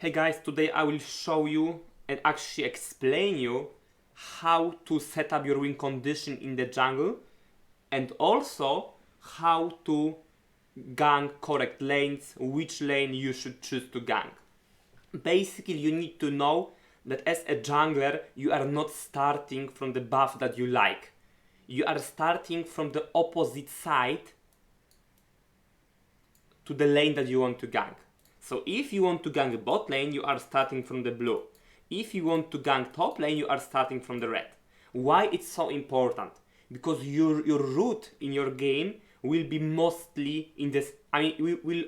Hey guys, today I will show you and actually explain you how to set up your win condition in the jungle and also how to gank correct lanes, which lane you should choose to gank. Basically, you need to know that as a jungler, you are not starting from the buff that you like. You are starting from the opposite side to the lane that you want to gank. So if you want to gank bot lane, you are starting from the blue. If you want to gank top lane, you are starting from the red. Why it's so important? Because your route in your game will be mostly in this. Will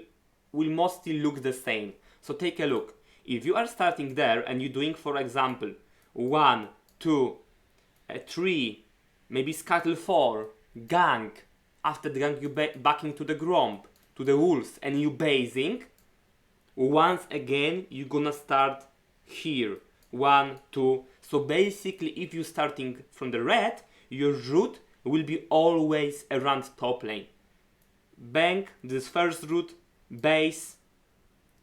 mostly look the same. So take a look. If you are starting there and you're doing, for example, 1, 2, 3, maybe scuttle 4, gank. After the gank, you back into the gromp, to the wolves, and you basing. Once again, you're gonna start here. 1, 2. So basically, if you're starting from the red, your route will be always around top lane. Bank, this first route, base,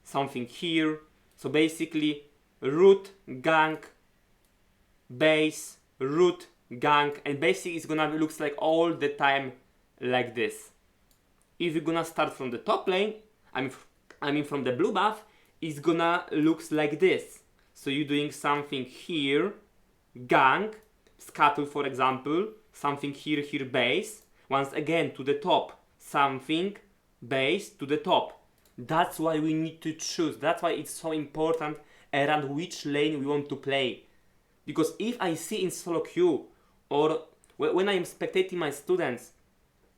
something here. So basically, root, gank, base, root, gank, and basically it's gonna looks like all the time like this. If you're gonna start from the top lane, I mean from the blue buff, it's gonna looks like this. So you're doing something here, gank, scuttle for example, something here, base, once again to the top, something, base, to the top. That's why we need to choose. That's why it's so important around which lane we want to play. Because if I see in solo queue or when I am spectating my students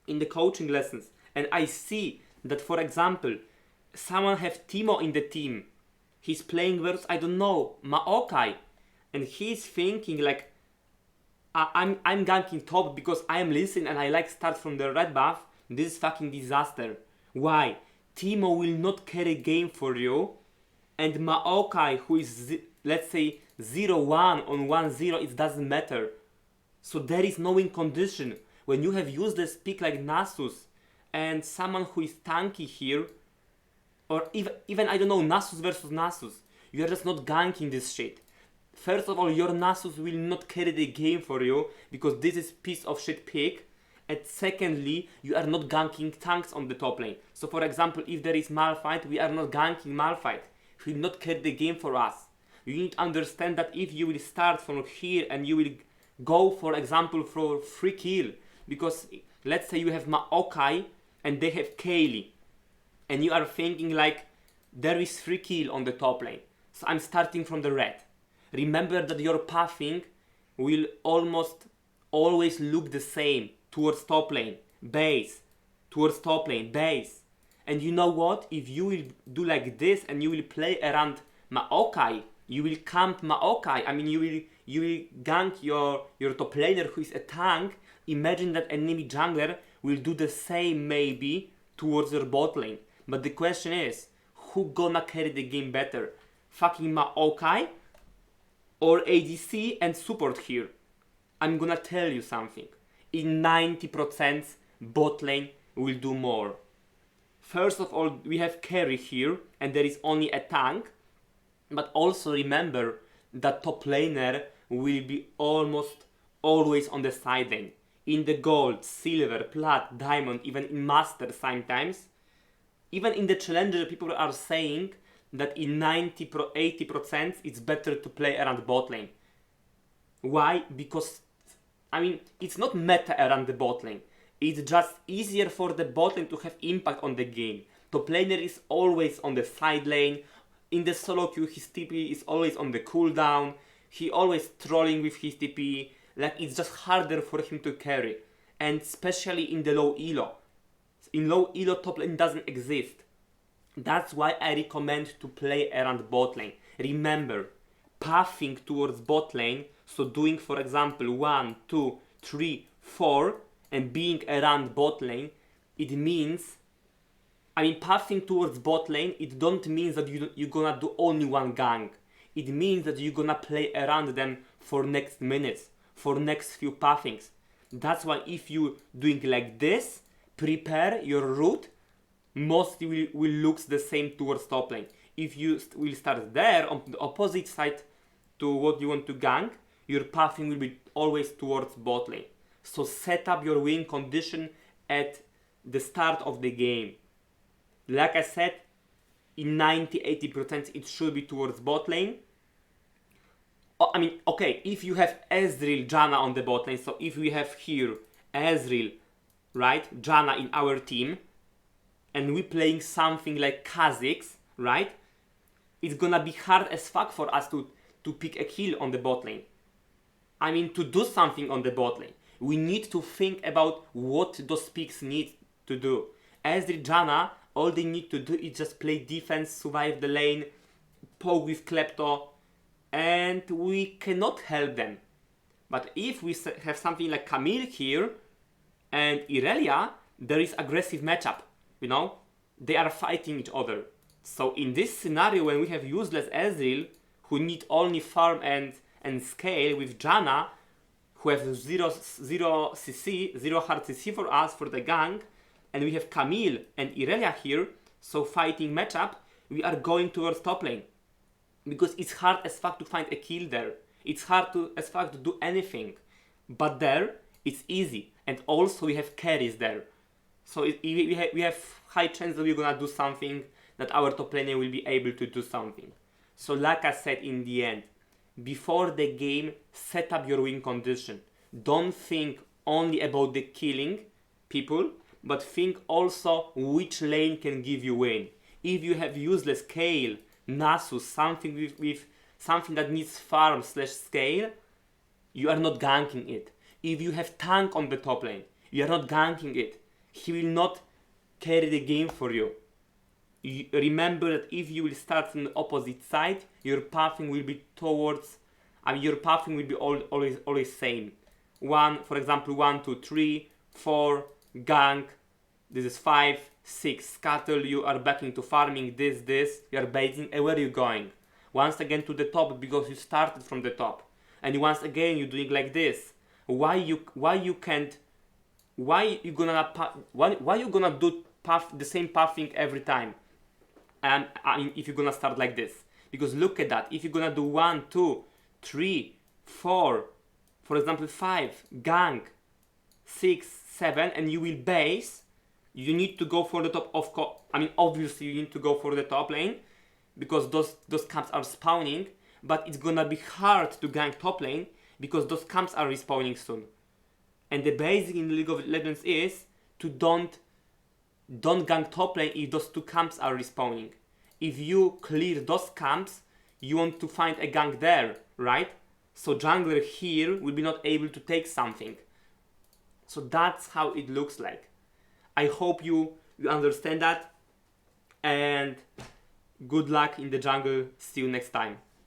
in the coaching lessons and I see that, for example, someone have Timo in the team, he's playing versus, I don't know, Maokai, and he's thinking like, I'm ganking top because I am listening and I like start from the red buff. This is fucking disaster. Why? Timo will not carry game for you, and Maokai, who is let's say 0-1 on 1-0, it doesn't matter. So there is no win condition. When you have useless pick like Nasus and someone who is tanky here, or even I don't know, Nasus versus Nasus, you are just not ganking this shit. First of all, your Nasus will not carry the game for you because this is piece of shit pick. And secondly, you are not ganking tanks on the top lane. So for example, if there is Malphite, we are not ganking Malphite. He will not carry the game for us. You need to understand that if you will start from here and you will go, for example, for free kill, because let's say you have Maokai and they have Kaylee, and you are thinking like, there is free kill on the top lane, so I'm starting from the red. Remember that your pathing will almost always look the same towards top lane, base, towards top lane, base. And you know what? If you will do like this and you will play around Maokai, you will camp Maokai. I mean, you will gank your top laner who is a tank. Imagine that enemy jungler will do the same maybe towards your bot lane. But the question is, who gonna carry the game better? Fucking Maokai or ADC and support here? I'm gonna tell you something. In 90% bot lane will do more. First of all, we have carry here and there is only a tank, but also remember that top laner will be almost always on the side lane. In the gold, silver, plat, diamond, even in master sometimes, even in the challenger, people are saying that in 80% it's better to play around bot lane. Why? Because I mean, it's not meta around the bot lane. It's just easier for the bot lane to have impact on the game. Top laner is always on the side lane. In the solo queue, his TP is always on the cooldown. He always trolling with his TP. Like, it's just harder for him to carry. And especially in the low elo. In low elo, top lane doesn't exist. That's why I recommend to play around bot lane. Remember, pathing towards bot lane, so doing, for example, 1, 2, 3, 4, and being around bot lane, it means, pathing towards bot lane, it don't mean that you're gonna do only one gank. It means that you're gonna play around them for next minutes, for next few pathings. That's why if you doing like this, prepare your route, mostly will looks the same towards top lane. if you will start there on the opposite side to what you want to gank, your pathing will be always towards bot lane. So set up your win condition at the start of the game. Like I said, in 90-80% it should be towards bot lane. I mean, okay, if you have Ezreal, Janna on the bot lane, so if we have here Ezreal, right, Janna in our team, and we playing something like Kha'Zix, right, it's gonna be hard as fuck for us to pick a kill on the bot lane. I mean, to do something on the bot lane. We need to think about what those picks need to do. Ezreal, Janna, all they need to do is just play defense, survive the lane, poke with Klepto, and we cannot help them. But if we have something like Camille here and Irelia, there is aggressive matchup, you know? They are fighting each other. So in this scenario, when we have useless Ezreal, who need only farm and scale, with Janna, who have zero CC, zero hard CC for us, for the gank, and we have Camille and Irelia here, so fighting matchup, we are going towards top lane. Because it's hard as fuck to find a kill there. It's hard as fuck to do anything. But there, it's easy. And also we have carries there. So we have high chance that we're gonna do something, that our top laner will be able to do something. So like I said in the end, before the game, set up your win condition. Don't think only about the killing people, but think also which lane can give you win. If you have useless Kayle, Nasus, something with something that needs farm / scale, you are not ganking it. If you have tank on the top lane, you are not ganking it. He will not carry the game for you. Remember that if you will start from the opposite side, your pathing will be towards, your pathing will be always same. For example, 1, 2, 3, 4, gank, this is 5, 6, scuttle, you are back into farming, this, you are baiting, and where are you going? Once again to the top, because you started from the top. And once again you're doing like this. Why you gonna do the same pathing every time? I mean, if you're gonna start like this. Because look at that, if you're gonna do 1, 2, 3, 4, for example 5, gank, 6, 7, and you will base, you need to go for the top of obviously you need to go for the top lane, because those camps are spawning, but it's gonna be hard to gank top lane, because those camps are respawning soon. And the basic in League of Legends is to don't gank top lane if those two camps are respawning. If you clear those camps, you want to find a gank there, right? So jungler here will be not able to take something. So that's how it looks like. I hope you understand that, and good luck in the jungle. See you next time.